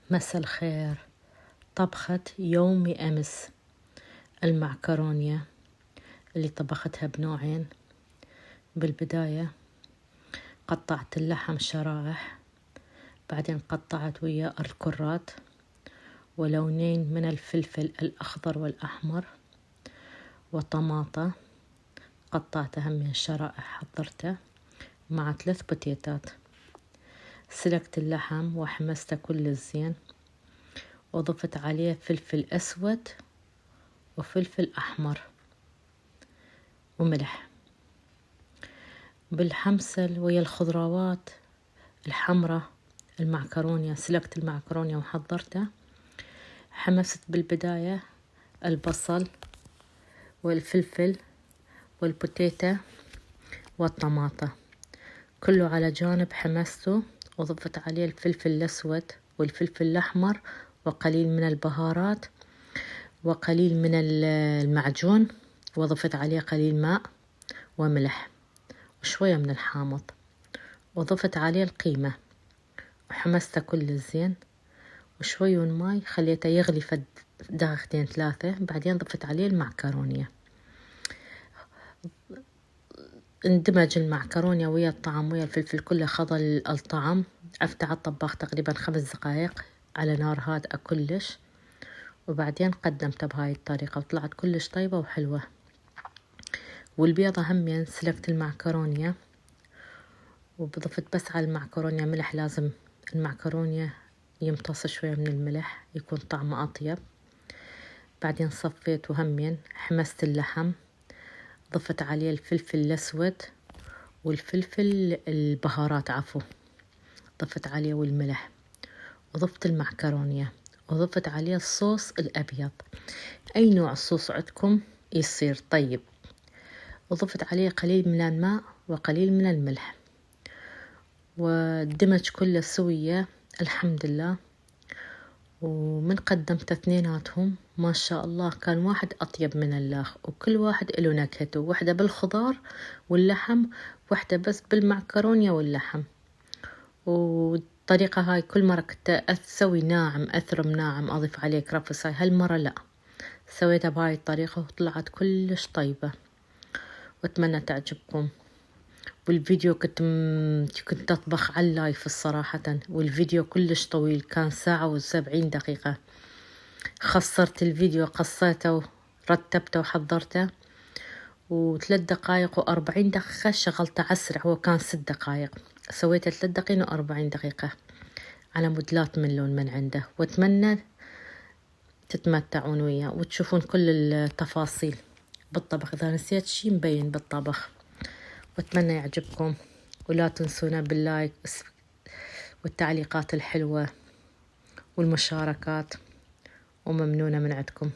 مساء الخير. طبخة يومي أمس المعكرونية اللي طبختها بنوعين. بالبداية قطعت اللحم شرائح، بعدين قطعت وياه الكرات ولونين من الفلفل الأخضر والأحمر وطماطة قطعتها من شرائح، حضرته مع 3 بوتيتات. سلقت اللحم وحمسته كل الزين وضفت عليه فلفل أسود وفلفل أحمر وملح. بالحمسل ويا الخضروات الحمرة المعكرونية، سلقت المعكرونية وحضرته. حمست بالبداية البصل والفلفل والبوتيتا والطماطة كله على جانب، حمسته وضفت عليه الفلفل الأسود والفلفل الأحمر وقليل من البهارات وقليل من المعجون، وضفت عليه قليل ماء وملح وشوية من الحامض، وضفت عليه القيمة وحمسته كل الزين وشوية من ماي خليته يغلي فد دقيقتين 3. بعدين ضفت عليه المعكرونية. اندمج المعكرونية ويا الطعم ويا الفلفل كله خضل الطعم. افتح الطباخ تقريبا 5 دقائق على نار هادئة كلش، وبعدين قدمته بهاي الطريقة وطلعت كلش طيبة وحلوة. والبيضة همين سلقت المعكرونية وضفت بس على المعكرونية ملح، لازم المعكرونية يمتص شوية من الملح يكون طعمه أطيب. بعدين صفيت وهمين حمست اللحم، ضفت عليه الفلفل الأسود والفلفل البهارات ضفت عليه والملح، وضفت المعكرونية وضفت عليه الصوص الأبيض، أي نوع صوص عندكم يصير طيب. وضفت عليه قليل من الماء وقليل من الملح، والدمج كله سوية الحمد لله. ومن قدمت اثنيناتهم ما شاء الله كان واحد أطيب من الآخر، وكل واحد له نكهته، واحدة بالخضار واللحم، واحدة بس بالمعكرونية واللحم. والطريقة هاي كل مرة كنت أسوي ناعم أثرم ناعم أضيف عليه كرفس، هالمرة لا، سويتها بهاي الطريقة وطلعت كلش طيبة وأتمنى تعجبكم. والفيديو كنت أطبخ على اللايف الصراحة، والفيديو كلش طويل كان 1:70 دقيقة. خسرت الفيديو، قصيته ورتبته وحضرته، و3 دقائق و40 دقيقة شغلته عسرع، هو كان 6 دقائق، سويته 3 دقائق و40 دقيقة على موديلات من لون من عنده. واتمنى تتمتعون وياه وتشوفون كل التفاصيل بالطبخ، إذا نسيت شي مبين بالطبخ. واتمنى يعجبكم، ولا تنسونا باللايك والتعليقات الحلوة والمشاركات، وممنونة من عندكم.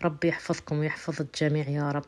ربي يحفظكم ويحفظ الجميع يا رب.